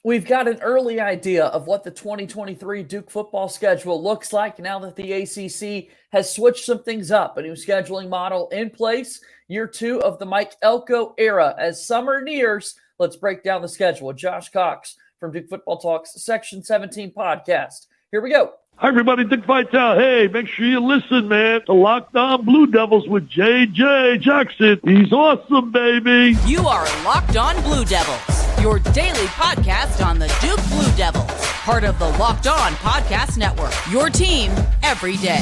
We've got an early idea of what the 2023 Duke football schedule looks like now that the ACC has switched some things up. A new scheduling model in place, year two of the Mike Elko era. As summer nears, let's break down the schedule with Josh Cox from Duke Football Talks Section 17 podcast. Here we go. Hi, everybody. Dick Vitale. Hey, make sure you listen, man, to Locked On Blue Devils with J.J. Jackson. He's awesome, baby. You are Locked On Blue Devils, your daily podcast on the Duke Blue Devils, part of the Locked On Podcast Network, your team every day.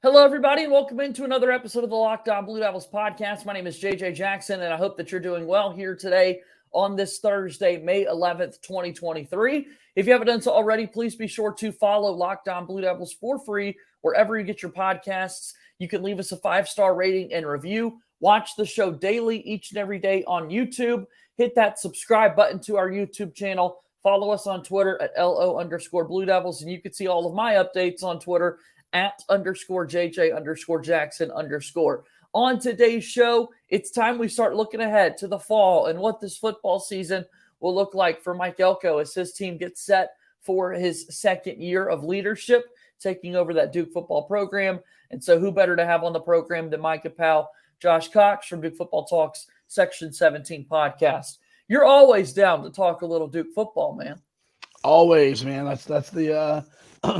Hello, everybody, and welcome into another episode of the Locked On Blue Devils podcast. My name is JJ Jackson, and I hope that you're doing well here today on this Thursday, May 11th, 2023. If you haven't done so already, please be sure to follow Locked On Blue Devils for free wherever you get your podcasts. You can leave us a 5-star rating and review. Watch the show daily, each and every day on YouTube. Hit that subscribe button to our YouTube channel. Follow us on Twitter at LO_Blue Devils, and you can see all of my updates on Twitter at _JJ_Jackson_. On today's show, it's time we start looking ahead to the fall and what this football season will look like for Mike Elko as his team gets set for his second year of leadership, taking over that Duke football program. And so who better to have on the program than Mike and pal Josh Cox from Duke Football Talks Section 17 podcast. You're always down to talk a little Duke football, man. Always, man. That's the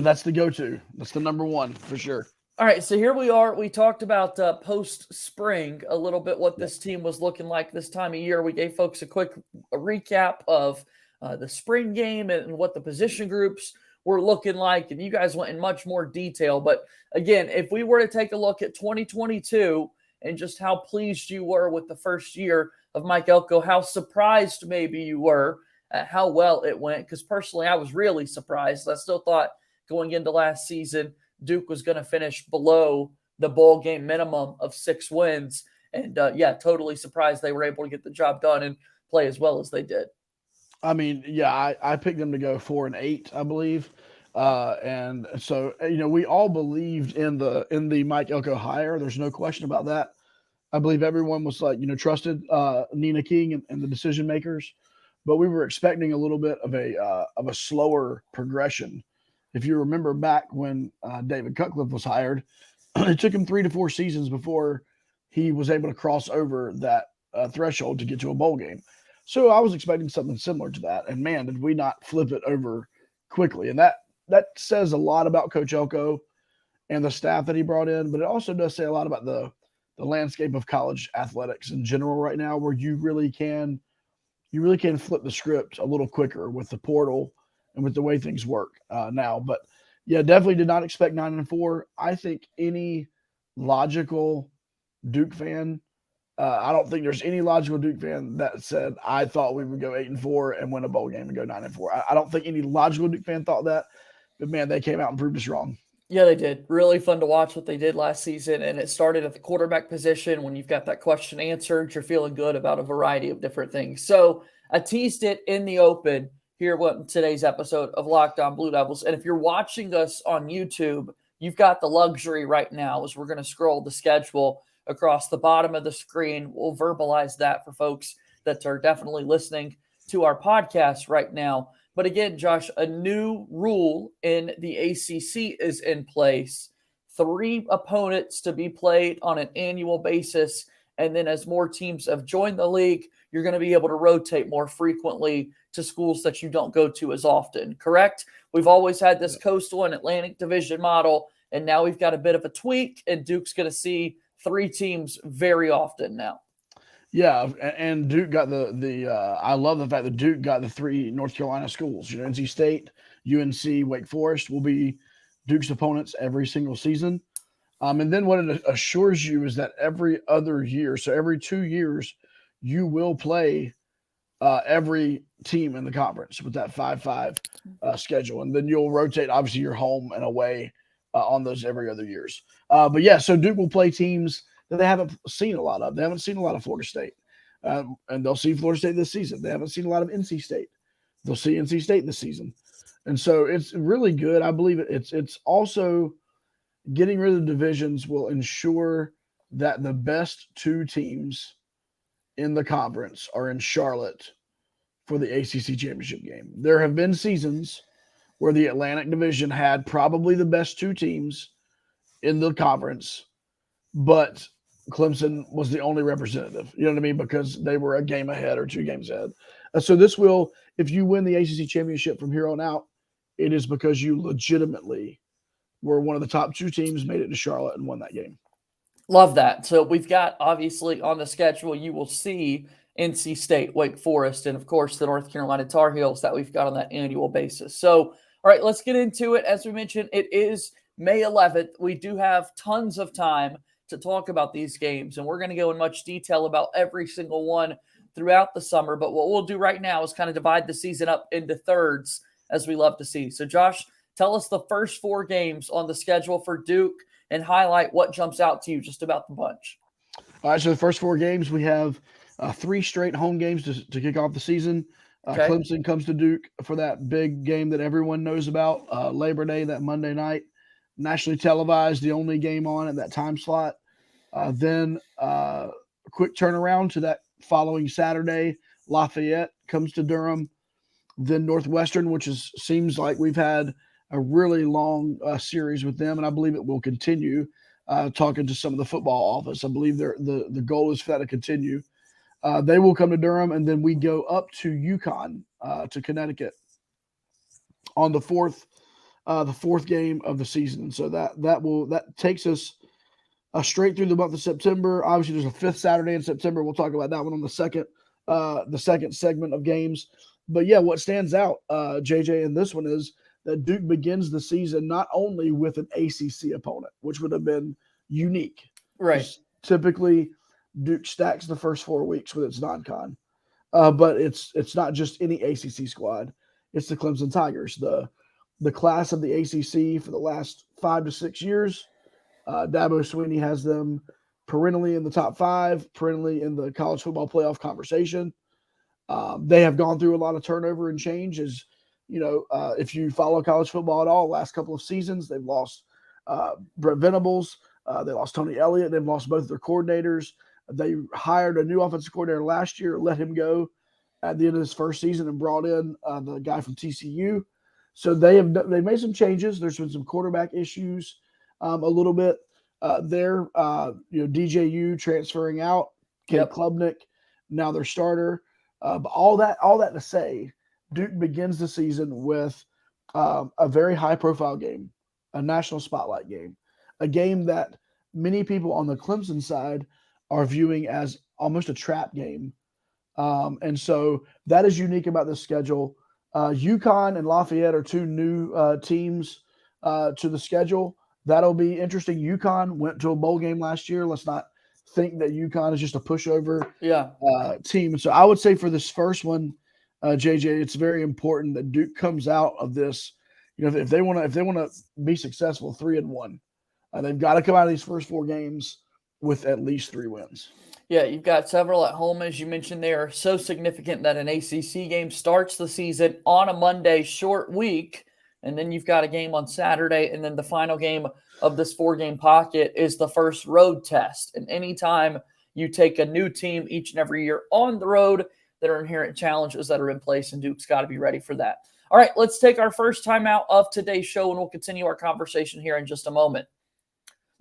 that's the go-to. That's the number one for sure. All right, so here we are. We talked about post-spring a little bit what this team was looking like this time of year. We gave folks a quick recap of the spring game and what the position groups were looking like, and you guys went in much more detail. But again, if we were to take a look at 2022 and just how pleased you were with the first year of Mike Elko, how surprised maybe you were at how well it went, because personally I was really surprised. I still thought going into last season, Duke was going to finish below the bowl game minimum of 6 wins. And totally surprised they were able to get the job done and play as well as they did. I mean, yeah, I picked them to go 4-8, I believe. And so, we all believed in the Mike Elko hire. There's no question about that. I believe everyone was trusted Nina King and the decision makers, but we were expecting a little bit of a slower progression. If you remember back when David Cutcliffe was hired, it took him 3 to 4 seasons before he was able to cross over that threshold to get to a bowl game. So I was expecting something similar to that. And man, did we not flip it over quickly. And that says a lot about Coach Elko and the staff that he brought in, but it also does say a lot about the landscape of college athletics in general right now, where you really can flip the script a little quicker with the portal and with the way things work now. But yeah, definitely did not expect 9-4. I think any logical Duke fan, I don't think there's any logical Duke fan that said, I thought we would go 8-4 and win a bowl game and go 9-4. I don't think any logical Duke fan thought that, but man, they came out and proved us wrong. Yeah, they did. Really fun to watch what they did last season. And it started at the quarterback position. When you've got that question answered, you're feeling good about a variety of different things. So I teased it in the open here with today's episode of Locked On Blue Devils. And if you're watching us on YouTube, you've got the luxury right now as we're going to scroll the schedule across the bottom of the screen. We'll verbalize that for folks that are definitely listening to our podcast right now. But again, Josh, a new rule in the ACC is in place. 3 opponents to be played on an annual basis. And then as more teams have joined the league, you're going to be able to rotate more frequently to schools that you don't go to as often, correct? We've always had this Coastal and Atlantic Division model, and now we've got a bit of a tweak, and Duke's going to see 3 teams very often now. Yeah, and Duke got I love the fact that Duke got the 3 North Carolina schools. NC State, UNC, Wake Forest will be Duke's opponents every single season. And then what it assures you is that every other year, so every 2 years, you will play every team in the conference with that 5-5 schedule. And then you'll rotate, obviously, your home and away on those every other years. But yeah, so Duke will play teams that they haven't seen a lot of. They haven't seen a lot of Florida State. and they'll see Florida State this season. They haven't seen a lot of NC State. They'll see NC State this season. And so it's really good. I believe it's also getting rid of the divisions will ensure that the best two teams in the conference are in Charlotte for the ACC championship game. There have been seasons where the Atlantic Division had probably the best two teams in the conference, but Clemson was the only representative. You know what I mean? Because they were a game ahead or 2 games ahead. So this will, if you win the ACC championship from here on out, it is because you legitimately were one of the top 2 teams, made it to Charlotte, and won that game. Love that. So we've got, obviously, on the schedule, you will see NC State, Wake Forest, and, of course, the North Carolina Tar Heels that we've got on that annual basis. So, all right, let's get into it. As we mentioned, it is May 11th. We do have tons of time to talk about these games, and we're going to go in much detail about every single one throughout the summer. But what we'll do right now is kind of divide the season up into thirds, as we love to see. So, Josh, tell us the first 4 games on the schedule for Duke and highlight what jumps out to you just about the bunch. All right, so the first 4 games, we have 3 straight home games to kick off the season. Okay. Clemson comes to Duke for that big game that everyone knows about, Labor Day, that Monday night. Nationally televised, the only game on at that time slot. Then a quick turnaround to that following Saturday. Lafayette comes to Durham. Then Northwestern, which seems like we've had a really long series with them, and I believe it will continue. Talking to some of the football office, I believe the goal is for that to continue. They will come to Durham, and then we go up to UConn, to Connecticut on the fourth game of the season. And so that takes us straight through the month of September. Obviously, there's a 5th Saturday in September. We'll talk about that one on the second segment of games. But yeah, what stands out, JJ, in this one is that Duke begins the season not only with an ACC opponent, which would have been unique. Right. Typically, Duke stacks the first 4 weeks with its non-con. But it's not just any ACC squad. It's the Clemson Tigers, the class of the ACC for the last 5 to 6 years. Dabo Swinney has them perennially in the top 5, perennially in the college football playoff conversation. They have gone through a lot of turnover and change. As you know, if you follow college football at all, last couple of seasons, they've lost Brett Venables. They lost Tony Elliott. They've lost both their coordinators. They hired a new offensive coordinator last year, let him go at the end of his first season, and brought in the guy from TCU. So they've made some changes. There's been some quarterback issues a little bit there. DJU transferring out, Caleb Klubnik, now their starter. But all that to say, Duke begins the season with a very high-profile game, a national spotlight game, a game that many people on the Clemson side are viewing as almost a trap game. And so that is unique about this schedule. UConn and Lafayette are 2 new teams to the schedule. That'll be interesting. UConn went to a bowl game last year. Let's not think that UConn is just a pushover team. So I would say for this first one, JJ, it's very important that Duke comes out of this. You know, if they want to be successful, 3-1, they've got to come out of these first 4 games with at least 3 wins. Yeah, you've got several at home, as you mentioned. They are so significant that an ACC game starts the season on a Monday, short week, and then you've got a game on Saturday, and then the final game of this 4-game pocket is the first road test. And anytime you take a new team each and every year on the road, there are inherent challenges that are in place, and Duke's got to be ready for that. All right, let's take our first time out of today's show, and we'll continue our conversation here in just a moment.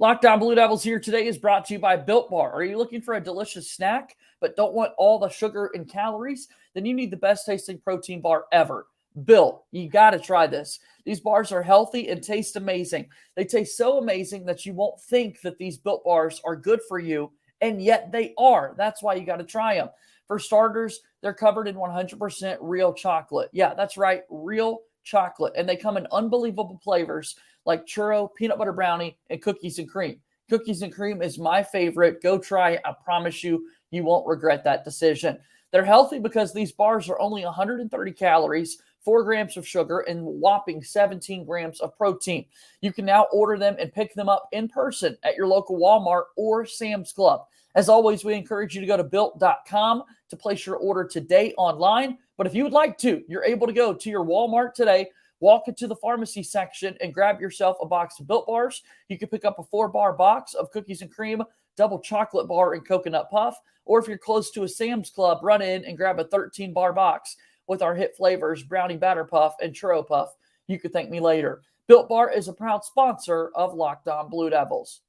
Locked On Blue Devils here today is brought to you by Built Bar. Are you looking for a delicious snack but don't want all the sugar and calories? Then you need the best tasting protein bar ever. Built. You got to try this. These bars are healthy and taste amazing. They taste so amazing that you won't think that these Built bars are good for you, and yet they are. That's why you got to try them. For starters, they're covered in 100% real chocolate. Yeah, that's right, real chocolate. And they come in unbelievable flavors like churro, peanut butter brownie, and cookies and cream. Cookies and cream is my favorite. Go try it. I promise you, you won't regret that decision. They're healthy because these bars are only 130 calories, 4 grams of sugar, and whopping 17 grams of protein. You can now order them and pick them up in person at your local Walmart or Sam's Club. As always, we encourage you to go to built.com to place your order today online. But if you would like to, you're able to go to your Walmart today, walk into the pharmacy section, and grab yourself a box of Built Bars. You can pick up a 4-bar box of cookies and cream, double chocolate bar, and coconut puff. Or if you're close to a Sam's Club, run in and grab a 13-bar box with our hit flavors, Brownie Batter Puff and Churro Puff. You could thank me later. Built Bar is a proud sponsor of Locked On Blue Devils.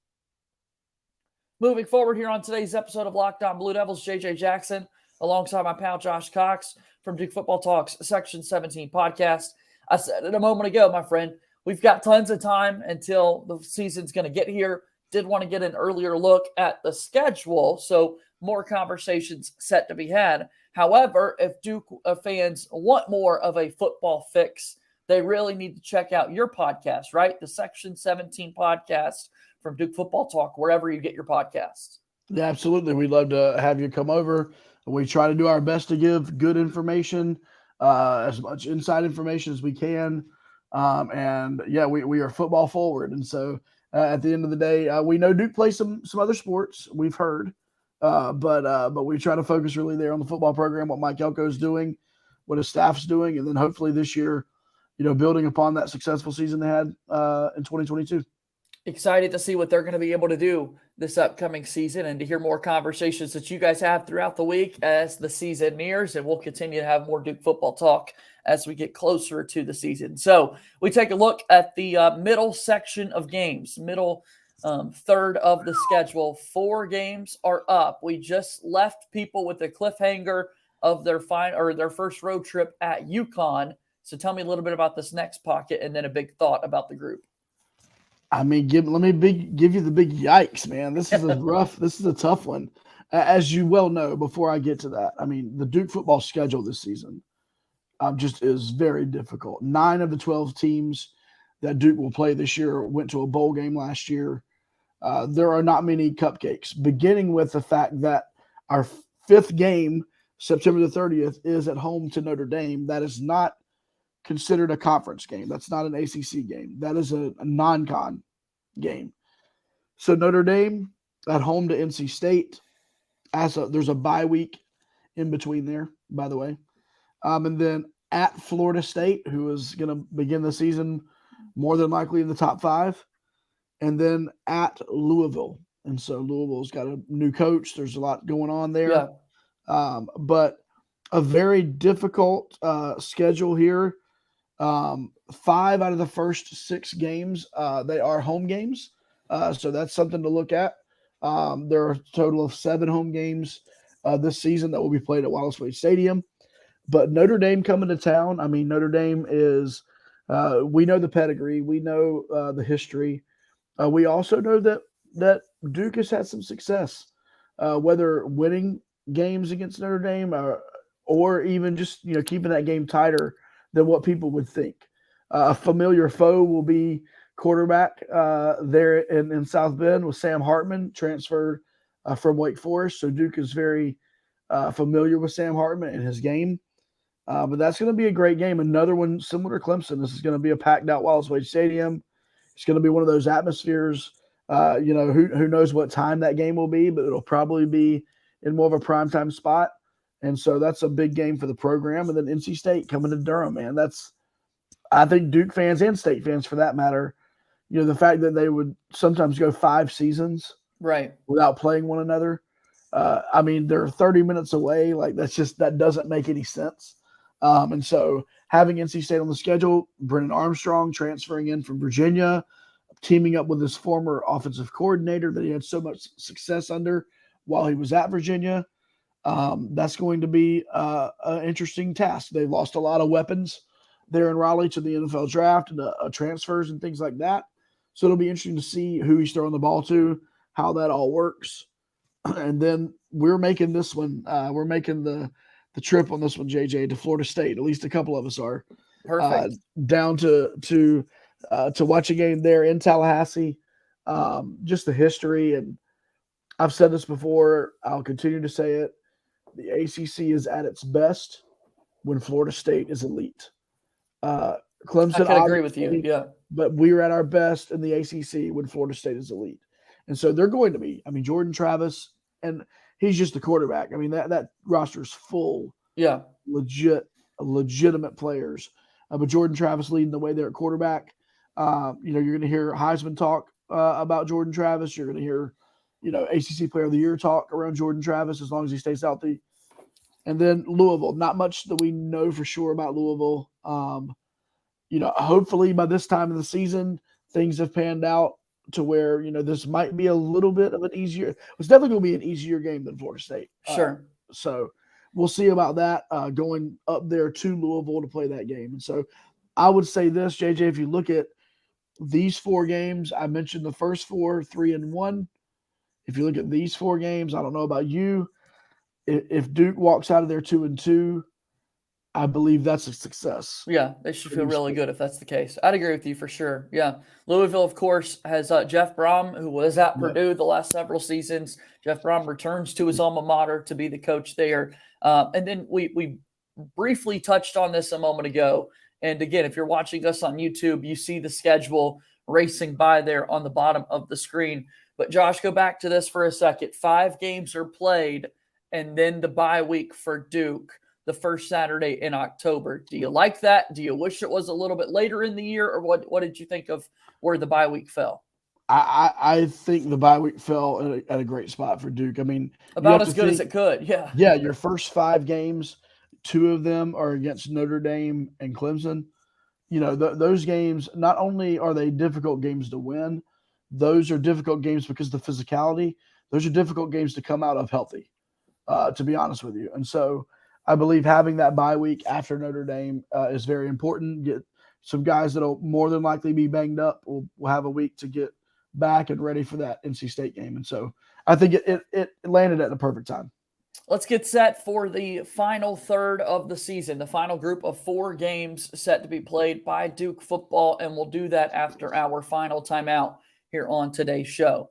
Moving forward here on today's episode of Locked On Blue Devils, JJ Jackson, alongside my pal Josh Cox from Duke Football Talks Section 17 podcast. I said it a moment ago, my friend, we've got tons of time until the season's going to get here. Did want to get an earlier look at the schedule, so more conversations set to be had. However, if Duke fans want more of a football fix, they really need to check out your podcast, right? The Section 17 podcast from Duke Football Talk, wherever you get your podcasts. Yeah, absolutely. We'd love to have you come over. We try to do our best to give good information, as much inside information as we can. And yeah, we are football forward. And so at the end of the day, we know Duke plays some other sports, we've heard, but we try to focus really there on the football program, what Mike Elkos is doing, what his staff's doing, and then hopefully this year, building upon that successful season they had in 2022. Excited to see what they're going to be able to do this upcoming season and to hear more conversations that you guys have throughout the week as the season nears, and we'll continue to have more Duke football talk as we get closer to the season. So we take a look at the middle section of games, middle third of the schedule. 4 games are up. We just left people with a cliffhanger of their first road trip at UConn. So tell me a little bit about this next pocket and then a big thought about the group. I mean, give you the big yikes, man. This is this is a tough one. As you well know, before I get to that, I mean, the Duke football schedule this season just is very difficult. 9 of the 12 teams that Duke will play this year went to a bowl game last year. There are not many cupcakes, beginning with the fact that our 5th game, September the 30th, is at home to Notre Dame. That is not considered a conference game. That's not an ACC game. That is a non-con game. So Notre Dame at home to NC State. There's a bye week in between there, by the way. And then at Florida State, who is going to begin the season more than likely in the top 5. And then at Louisville. And so Louisville's got a new coach. There's a lot going on there. Yeah. But a very difficult schedule here. 5 out of the first 6 games, they are home games. So that's something to look at. There are a total of 7 home games this season that will be played at Wallace Wade Stadium. But Notre Dame coming to town. I mean, Notre Dame is, we know the pedigree. We know the history. We also know that Duke has had some success, whether winning games against Notre Dame or even just, keeping that game tighter than what people would think. A familiar foe will be quarterback there in South Bend with Sam Hartman, transferred from Wake Forest. So Duke is very familiar with Sam Hartman and his game. But that's going to be a great game. Another one similar to Clemson. This is going to be a packed out Wallace Wade Stadium. It's going to be one of those atmospheres. Who knows what time that game will be, but it'll probably be in more of a primetime spot. And so that's a big game for the program. And then NC State coming to Durham, man. I think Duke fans and State fans, for that matter, the fact that they would sometimes go 5 seasons right without playing one another. I mean, they're 30 minutes away. Like, that doesn't make any sense. And so having NC State on the schedule, Brennan Armstrong transferring in from Virginia, teaming up with his former offensive coordinator that he had so much success under while he was at Virginia. That's going to be an interesting task. They lost a lot of weapons there in Raleigh to the NFL draft and transfers and things like that. So it'll be interesting to see who he's throwing the ball to, how that all works. And then we're making this one. We're making the trip on this one, JJ, to Florida State. At least a couple of us are. Perfect. Down to watch a game there in Tallahassee. Just the history, and I've said this before. I'll continue to say it. The ACC is at its best when Florida State is elite. Clemson, I can agree with you. Yeah, but we're at our best in the ACC when Florida State is elite, and so they're going to be. I mean, Jordan Travis and he's just the quarterback. I mean, that roster is full, Yeah. legitimate players. But Jordan Travis leading the way there at quarterback. You're going to hear Heisman talk about Jordan Travis. You're going to hear, ACC Player of the Year talk around Jordan Travis as long as he stays healthy. And then Louisville, not much that we know for sure about Louisville. Hopefully by this time of the season, things have panned out to where, this might be a little bit of an easier – it's definitely going to be an easier game than Florida State. Sure. So we'll see about that going up there to Louisville to play that game. And so I would say this, JJ, if you look at these 4 games, I mentioned the first 4, 3-1. If you look at these 4 games, I don't know about you. If Duke walks out of there 2-2, I believe that's a success. Yeah, they should feel really good if that's the case. I'd agree with you for sure. Yeah. Louisville, of course, has Jeff Brom, who was at Purdue the last several seasons. Jeff Brom returns to his alma mater to be the coach there. And then we briefly touched on this a moment ago. And again, if you're watching us on YouTube, you see the schedule racing by there on the bottom of the screen. But Josh, go back to this for a second. 5 games are played, and then the bye week for Duke, the first Saturday in October. Do you like that? Do you wish it was a little bit later in the year, or what did you think of where the bye week fell? I think the bye week fell at a great spot for Duke. I mean, about as good as it could. Yeah. Yeah. Your first 5 games, 2 of them are against Notre Dame and Clemson. Those games, not only are they difficult games to win, those are difficult games because of the physicality. Those are difficult games to come out of healthy, to be honest with you. And so I believe having that bye week after Notre Dame is very important. Get some guys that will more than likely be banged up. We'll have a week to get back and ready for that NC State game. And so I think it landed at the perfect time. Let's get set for the final third of the season, the final group of 4 games set to be played by Duke football, and we'll do that after our final timeout here on today's show.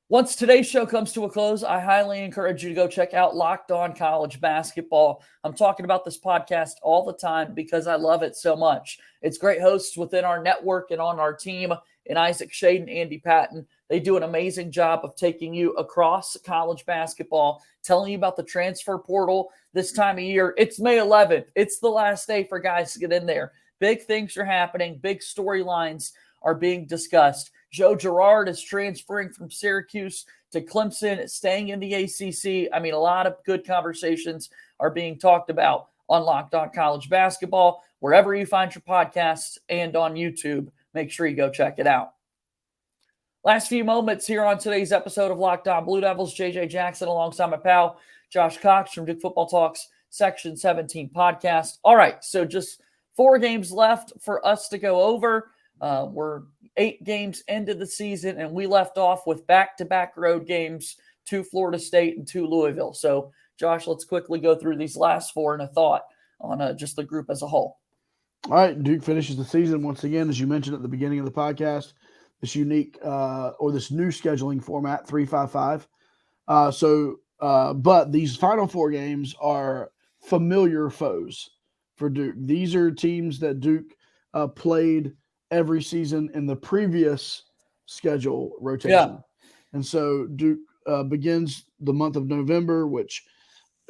Once today's show comes to a close, I highly encourage you to go check out Locked On College Basketball. I'm talking about this podcast all the time because I love it so much. It's great hosts within our network and on our team, and Isaac Shade and Andy Patton. They do an amazing job of taking you across college basketball, telling you about the transfer portal this time of year. It's May 11th. It's the last day for guys to get in there. Big things are happening. Big storylines are being discussed. Joe Girard is transferring from Syracuse to Clemson, staying in the ACC. I mean, a lot of good conversations are being talked about on Locked On College Basketball, wherever you find your podcasts, and on YouTube. Make sure you go check it out. Last few moments here on today's episode of Locked On Blue Devils. JJ Jackson alongside my pal Josh Cox from Duke Football Talks Section 17 podcast. All right, so just 4 games left for us to go over. We're 8 games into the season, and we left off with back-to-back road games to Florida State and to Louisville. So, Josh, let's quickly go through these last 4 and a thought on just the group as a whole. All right, Duke finishes the season once again, as you mentioned at the beginning of the podcast, this unique this new scheduling format, 3-5-5. But these final 4 games are familiar foes for Duke. These are teams that Duke played every season in the previous schedule rotation. Yeah. And so Duke begins the month of November, which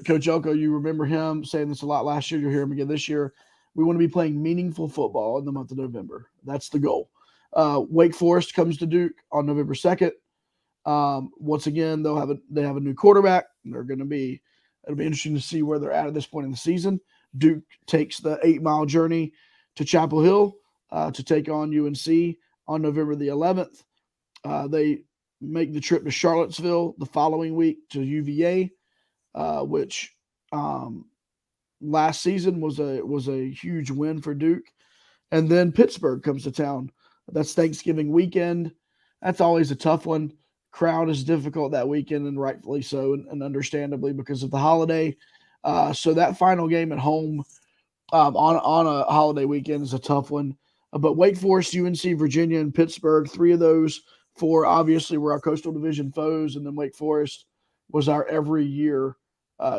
Coach Elko, you remember him saying this a lot last year. You'll hear him again this year. We want to be playing meaningful football in the month of November. That's the goal. Wake Forest comes to Duke on November 2nd. Once again, they have a new quarterback. It'll be interesting to see where they're at this point in the season. Duke takes the 8-mile journey to Chapel Hill to take on UNC on November the 11th. They make the trip to Charlottesville the following week to UVA, which last season was a huge win for Duke. And then Pittsburgh comes to town. That's Thanksgiving weekend. That's always a tough one. Crowd is difficult that weekend, and rightfully so, and understandably because of the holiday. So that final game at home on a holiday weekend is a tough one. But Wake Forest, UNC, Virginia, and Pittsburgh, 3 of those 4 obviously were our Coastal Division foes, and then Wake Forest was our every year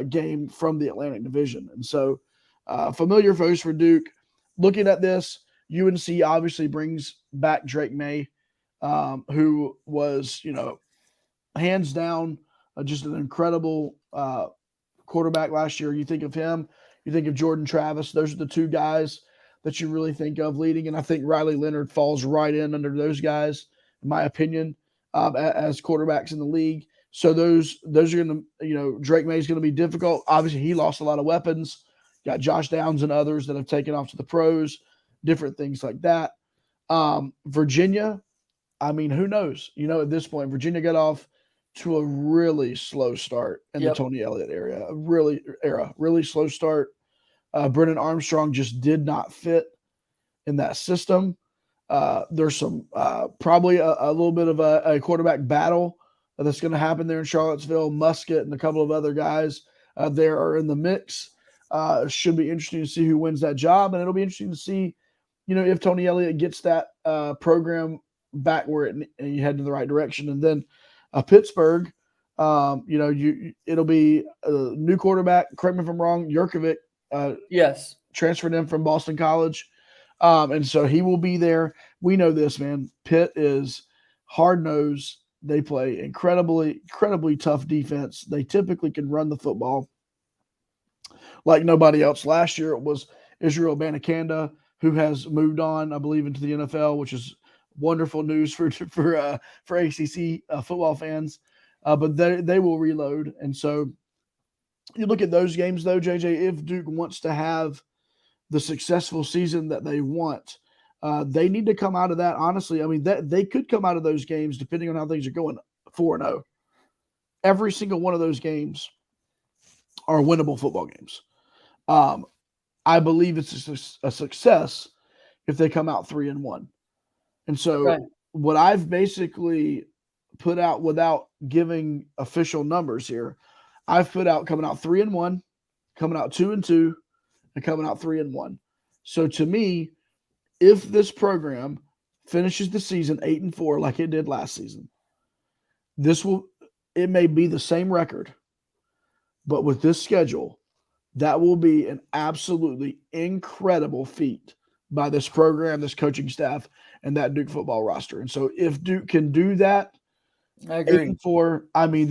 game from the Atlantic Division. And so familiar foes for Duke. Looking at this, UNC obviously brings back Drake May, who was, hands down just an incredible quarterback last year. You think of him, you think of Jordan Travis. Those are the two guys that you really think of leading. And I think Riley Leonard falls right in under those guys, in my opinion, as quarterbacks in the league. So those are going to, Drake May is going to be difficult. Obviously, he lost a lot of weapons. Got Josh Downs and others that have taken off to the pros, different things like that. Virginia, I mean, who knows? At this point, Virginia got off to a really slow start in the Tony Elliott era. Really slow start. Brennan Armstrong just did not fit in that system. There's some probably a little bit of a quarterback battle that's going to happen there in Charlottesville. Musket and a couple of other guys there are in the mix. Should be interesting to see who wins that job, and it'll be interesting to see, if Tony Elliott gets that program back where you head in the right direction. And then Pittsburgh, it'll be a new quarterback. Correct me if I'm wrong. Jurkovic, yes, transferred in from Boston College, and so he will be there. We know this, man. Pitt is hard nosed. They play incredibly tough defense. They typically can run the football like nobody else. Last year it was Israel Abanikanda, who has moved on, I believe, into the NFL, which is wonderful news for ACC football fans. But they will reload. And so you look at those games, though, JJ, if Duke wants to have the successful season that they want, they need to come out of that. Honestly, I mean, they could come out of those games, depending on how things are going, 4-0. Every single one of those games are winnable football games. I believe it's a success if they come out 3-1. And so what I've basically put out, without giving official numbers here, I've put out coming out 3-1, coming out 2-2, and coming out 3-1. So to me, if this program finishes the season 8-4 like it did last season, it may be the same record, but with this schedule, that will be an absolutely incredible feat by this program, this coaching staff, and that Duke football roster. And so if Duke can do that, I agree. 8-4, I mean,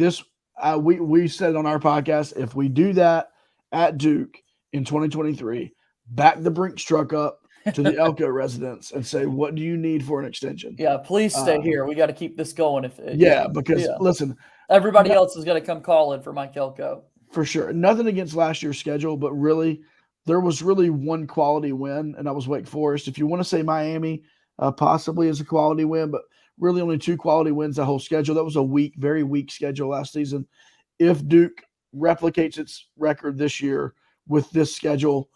we said on our podcast, if we do that at Duke in 2023, back the Brinks truck up to the Elko residence and say, what do you need for an extension? Yeah, please stay here. We got to keep this going. Because listen, everybody else is going to come calling for Mike Elko. For sure. Nothing against last year's schedule, but really, there was really one quality win, and that was Wake Forest. If you want to say Miami possibly is a quality win, but really only 2 quality wins the whole schedule. That was a very weak schedule last season. If Duke replicates its record this year with this schedule,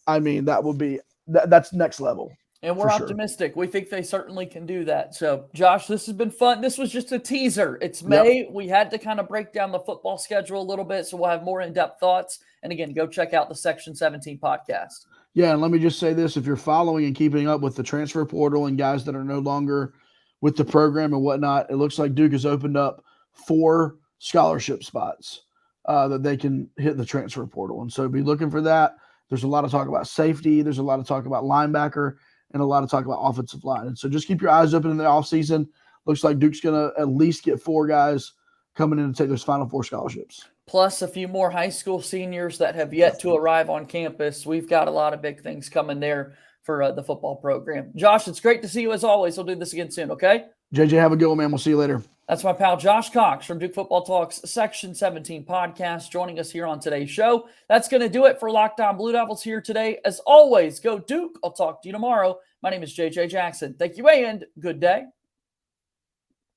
I mean, that will be that's next level. And we're optimistic. Sure. We think they certainly can do that. So, Josh, this has been fun. This was just a teaser. It's May. Yep. We had to kind of break down the football schedule a little bit, so we'll have more in-depth thoughts. And again, go check out the Section 17 podcast. Yeah, and let me just say this. If you're following and keeping up with the transfer portal and guys that are no longer with the program and whatnot, it looks like Duke has opened up 4 scholarship spots that they can hit the transfer portal. And so be looking for that. There's a lot of talk about safety. There's a lot of talk about linebacker, and a lot of talk about offensive line. And so just keep your eyes open in the offseason. Looks like Duke's going to at least get 4 guys coming in and take those final 4 scholarships. Plus a few more high school seniors that have yet to arrive on campus. We've got a lot of big things coming there for the football program. Josh, it's great to see you as always. We'll do this again soon, okay? JJ, have a good one, man. We'll see you later. That's my pal Josh Cox from Duke Football Talks Section 17 podcast joining us here on today's show. That's going to do it for Locked On Blue Devils here today. As always, go Duke. I'll talk to you tomorrow. My name is JJ Jackson. Thank you and good day.